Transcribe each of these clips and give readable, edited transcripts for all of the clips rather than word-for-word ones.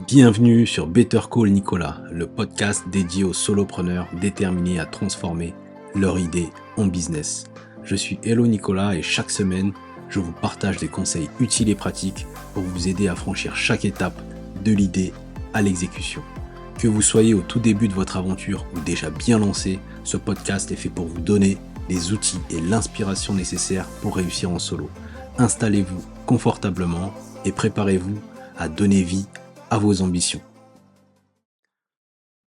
Bienvenue sur Better Call Nicolas, le podcast dédié aux solopreneurs déterminés à transformer leur idée en business. Je suis Hello Nicolas et chaque semaine, je vous partage des conseils utiles et pratiques pour vous aider à franchir chaque étape de l'idée à l'exécution. Que vous soyez au tout début de votre aventure ou déjà bien lancé, ce podcast est fait pour vous donner les outils et l'inspiration nécessaires pour réussir en solo. Installez-vous confortablement et préparez-vous à donner vie à vos ambitions.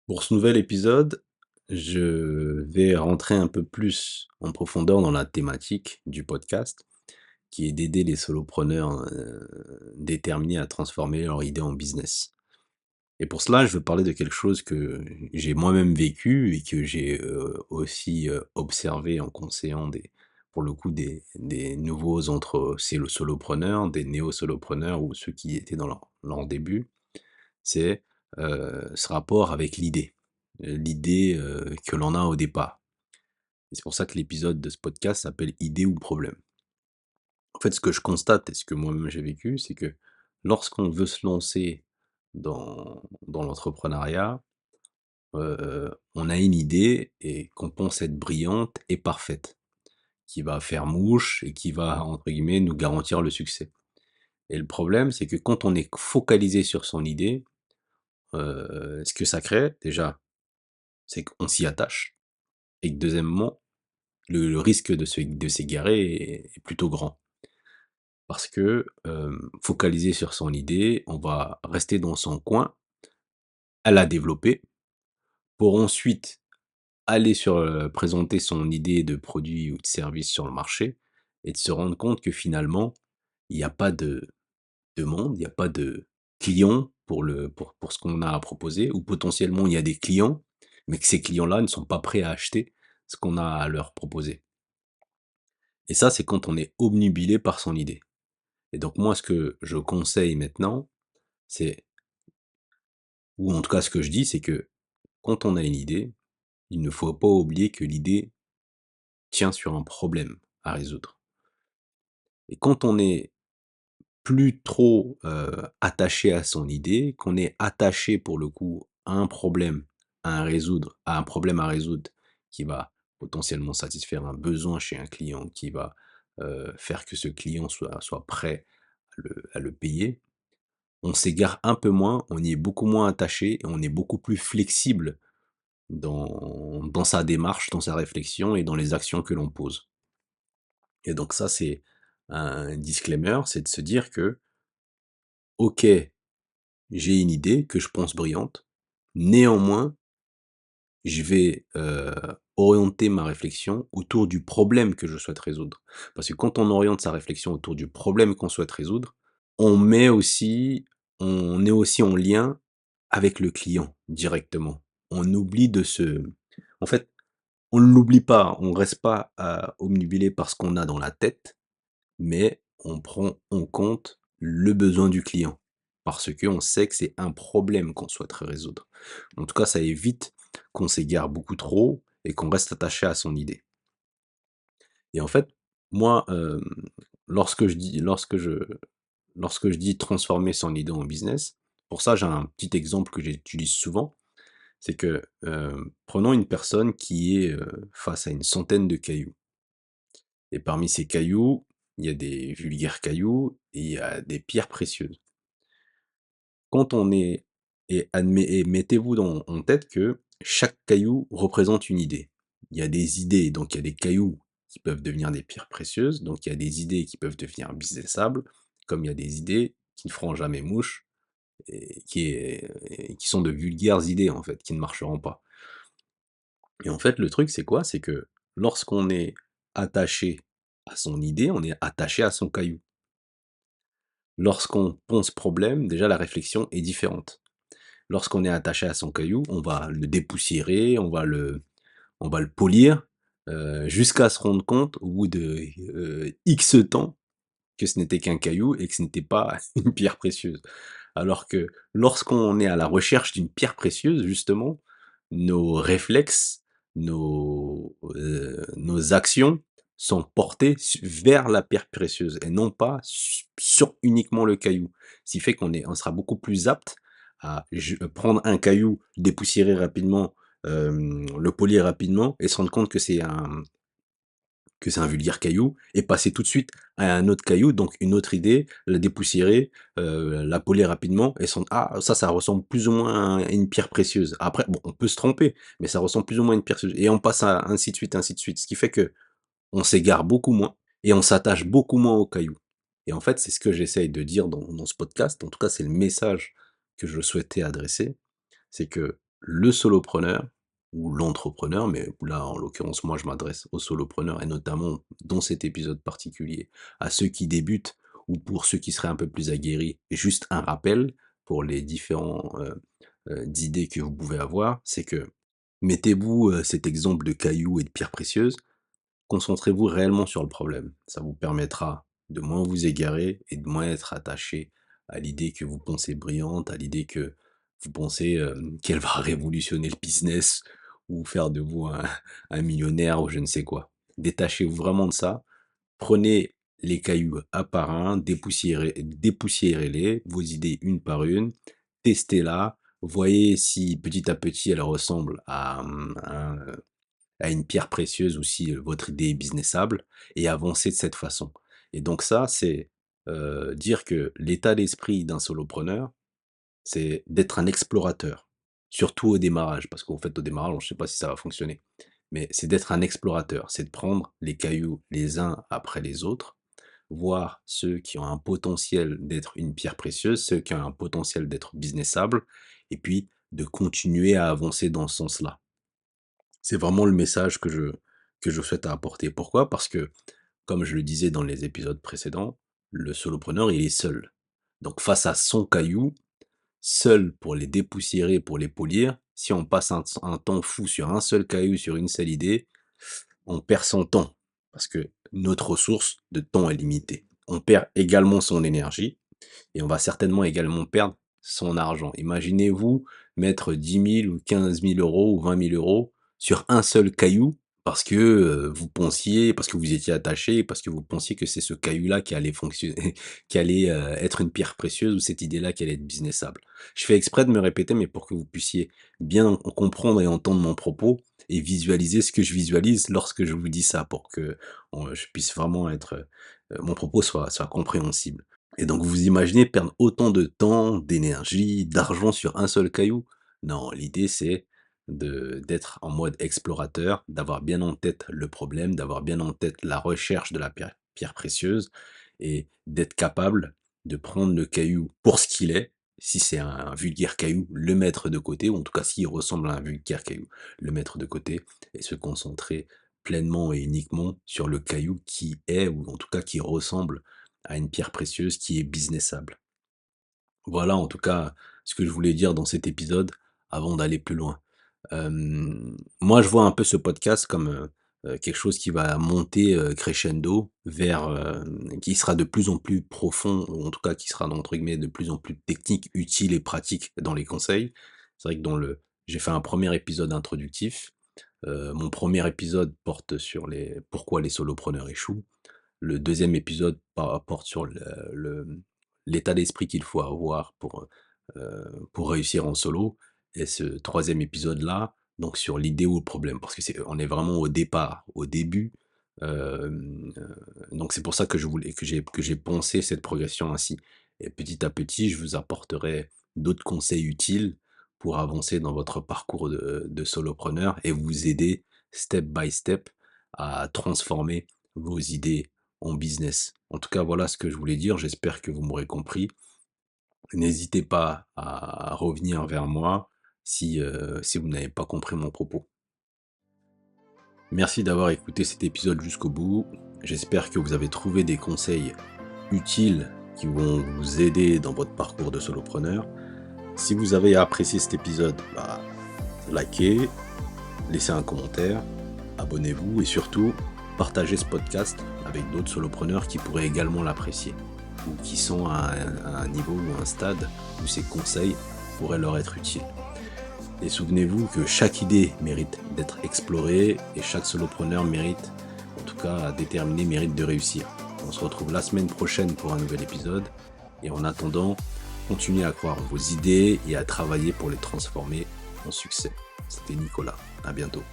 Pour ce nouvel épisode, je vais rentrer un peu plus en profondeur dans la thématique du podcast, qui est d'aider les solopreneurs déterminés à transformer leur idée en business. Et pour cela, je veux parler de quelque chose que j'ai moi-même vécu et que j'ai aussi observé en conseillant pour le coup des nouveaux solopreneurs, des néo-solopreneurs ou ceux qui étaient dans leur début. C'est ce rapport avec l'idée que l'on a au départ. Et c'est pour ça que l'épisode de ce podcast s'appelle «Idée ou problème». En fait, ce que je constate et ce que moi-même j'ai vécu, c'est que lorsqu'on veut se lancer dans l'entrepreneuriat, on a une idée et qu'on pense être brillante et parfaite, qui va faire mouche et qui va, entre guillemets, «nous garantir le succès». Et le problème, c'est que quand on est focalisé sur son idée, ce que ça crée, déjà, c'est qu'on s'y attache et que deuxièmement, le risque de s'égarer est plutôt grand. Parce que, focalisé sur son idée, on va rester dans son coin, à la développer, pour ensuite aller présenter son idée de produit ou de service sur le marché et de se rendre compte que finalement, il n'y a pas de demande, il n'y a pas de clients pour ce qu'on a à proposer ou potentiellement il y a des clients, mais que ces clients-là ne sont pas prêts à acheter ce qu'on a à leur proposer. Et ça, c'est quand on est obnubilé par son idée. Et donc moi, ce que je conseille maintenant, c'est ou en tout cas ce que je dis, c'est que quand on a une idée, il ne faut pas oublier que l'idée tient sur un problème à résoudre. Et quand on est plus trop, attaché à son idée, qu'on est attaché pour le coup à un problème à un problème à résoudre qui va potentiellement satisfaire un besoin chez un client, qui va, faire que ce client soit prêt à le payer, on s'égare un peu moins, on y est beaucoup moins attaché et on est beaucoup plus flexible dans sa démarche, dans sa réflexion et dans les actions que l'on pose. Et donc ça, c'est un disclaimer, c'est de se dire que: «OK, j'ai une idée que je pense brillante. Néanmoins, je vais, orienter ma réflexion autour du problème que je souhaite résoudre. Parce que quand on oriente sa réflexion autour du problème qu'on souhaite résoudre, on met aussi on est aussi en lien avec le client directement. On oublie de se en fait, on ne l'oublie pas, on reste pas, obnubilé par ce qu'on a dans la tête, mais on prend en compte le besoin du client. Parce qu'on sait que c'est un problème qu'on souhaiterait résoudre. En tout cas, ça évite qu'on s'égare beaucoup trop et qu'on reste attaché à son idée. Et en fait, moi, lorsque je dis transformer son idée en business, pour ça, j'ai un petit exemple que j'utilise souvent, c'est que, prenons une personne qui est, face à une centaine de cailloux et parmi ces cailloux, il y a des vulgaires cailloux et il y a des pierres précieuses. Quand on est et mettez-vous en tête que chaque caillou représente une idée. Il y a des idées, donc il y a des cailloux qui peuvent devenir des pierres précieuses, donc il y a des idées qui peuvent devenir businessables, comme il y a des idées qui ne feront jamais mouche et qui sont de vulgaires idées, en fait, qui ne marcheront pas. Et en fait, le truc, c'est quoi? C'est que lorsqu'on est attaché à son idée, on est attaché à son caillou. Lorsqu'on pense problème, déjà la réflexion est différente. Lorsqu'on est attaché à son caillou, on va le dépoussiérer, on va le polir, jusqu'à se rendre compte au bout de, X temps que ce n'était qu'un caillou et que ce n'était pas une pierre précieuse. Alors que lorsqu'on est à la recherche d'une pierre précieuse, justement, nos réflexes, nos actions sont portées vers la pierre précieuse et non pas sur uniquement le caillou. Ce qui fait on sera beaucoup plus apte à prendre un caillou, le dépoussiérer rapidement, le polir rapidement et se rendre compte que c'est un vulgaire caillou et passer tout de suite à un autre caillou, donc une autre idée, la dépoussiérer, la polir rapidement et son «Ah ça ressemble plus ou moins à une pierre précieuse». Après bon, on peut se tromper, mais ça ressemble plus ou moins à une pierre précieuse et on passe à ainsi de suite, ainsi de suite. Ce qui fait que on s'égare beaucoup moins et on s'attache beaucoup moins aux cailloux. Et en fait, c'est ce que j'essaye de dire dans ce podcast, en tout cas, c'est le message que je souhaitais adresser, c'est que le solopreneur ou l'entrepreneur, mais là, en l'occurrence, moi, je m'adresse aux solopreneurs et notamment dans cet épisode particulier, à ceux qui débutent ou pour ceux qui seraient un peu plus aguerris. Et juste un rappel pour les différents idées que vous pouvez avoir, c'est que mettez-vous cet exemple de cailloux et de pierres précieuses. Concentrez-vous réellement sur le problème. Ça vous permettra de moins vous égarer et de moins être attaché à l'idée que vous pensez brillante, à l'idée que vous pensez qu'elle va révolutionner le business ou faire de vous un millionnaire ou je ne sais quoi. Détachez-vous vraiment de ça. Prenez les cailloux un par un, dépoussiérez-les, vos idées une par une, testez-la, voyez si petit à petit elles ressemblent à une pierre précieuse ou si, votre idée est businessable et avancer de cette façon. Et donc ça, c'est, dire que l'état d'esprit d'un solopreneur, c'est d'être un explorateur, surtout au démarrage, parce qu'en fait, au démarrage, on ne sait pas si ça va fonctionner. Mais c'est d'être un explorateur, c'est de prendre les cailloux les uns après les autres, voir ceux qui ont un potentiel d'être une pierre précieuse, ceux qui ont un potentiel d'être businessable et puis de continuer à avancer dans ce sens-là. C'est vraiment le message que je souhaite apporter. Pourquoi? Parce que, comme je le disais dans les épisodes précédents, le solopreneur, il est seul. Donc face à son caillou, seul pour les dépoussiérer, pour les polir, si on passe un temps fou sur un seul caillou, sur une seule idée, on perd son temps. Parce que notre ressource de temps est limitée. On perd également son énergie et on va certainement également perdre son argent. Imaginez-vous mettre 10 000 ou 15 000 € ou 20 000 € sur un seul caillou parce que vous pensiez, parce que vous étiez attaché, parce que vous pensiez que c'est ce caillou-là qui allait fonctionner, qui allait être une pierre précieuse ou cette idée-là qui allait être businessable. Je fais exprès de me répéter, mais pour que vous puissiez bien comprendre et entendre mon propos et visualiser ce que je visualise lorsque je vous dis ça, pour que je puisse vraiment être, mon propos soit compréhensible. Et donc vous imaginez perdre autant de temps, d'énergie, d'argent sur un seul caillou? Non, l'idée c'est d'être en mode explorateur, d'avoir bien en tête le problème, d'avoir bien en tête la recherche de la pierre précieuse et d'être capable de prendre le caillou pour ce qu'il est. Si c'est un vulgaire caillou, le mettre de côté, ou en tout cas s'il ressemble à un vulgaire caillou, le mettre de côté et se concentrer pleinement et uniquement sur le caillou qui est, ou en tout cas qui ressemble à une pierre précieuse qui est businessable. Voilà en tout cas ce que je voulais dire dans cet épisode avant d'aller plus loin. Moi je vois un peu ce podcast comme, quelque chose qui va monter, crescendo vers, qui sera de plus en plus profond ou en tout cas qui sera entre guillemets «de plus en plus technique, utile et pratique» dans les conseils. C'est vrai que j'ai fait un premier épisode introductif. Mon premier épisode porte sur les pourquoi les solopreneurs échouent. Le deuxième épisode porte sur l'état d'esprit qu'il faut avoir pour réussir en solo et ce troisième épisode-là, donc sur l'idée ou le problème. Parce que on est vraiment au départ, au début, donc c'est pour ça que j'ai pensé cette progression ainsi et petit à petit, je vous apporterai d'autres conseils utiles pour avancer dans votre parcours de solopreneur et vous aider step by step à transformer vos idées en business. En tout cas, voilà ce que je voulais dire. J'espère que vous m'aurez compris. N'hésitez pas à revenir vers moi si vous n'avez pas compris mon propos. Merci d'avoir écouté cet épisode jusqu'au bout. J'espère que vous avez trouvé des conseils utiles qui vont vous aider dans votre parcours de solopreneur. Si vous avez apprécié cet épisode, likez, laissez un commentaire, abonnez-vous et surtout, partagez ce podcast avec d'autres solopreneurs qui pourraient également l'apprécier ou qui sont à un niveau ou un stade où ces conseils pourraient leur être utiles. Et souvenez-vous que chaque idée mérite d'être explorée et chaque solopreneur mérite, en tout cas déterminé, mérite de réussir. On se retrouve la semaine prochaine pour un nouvel épisode et en attendant, continuez à croire en vos idées et à travailler pour les transformer en succès. C'était Nicolas. À bientôt.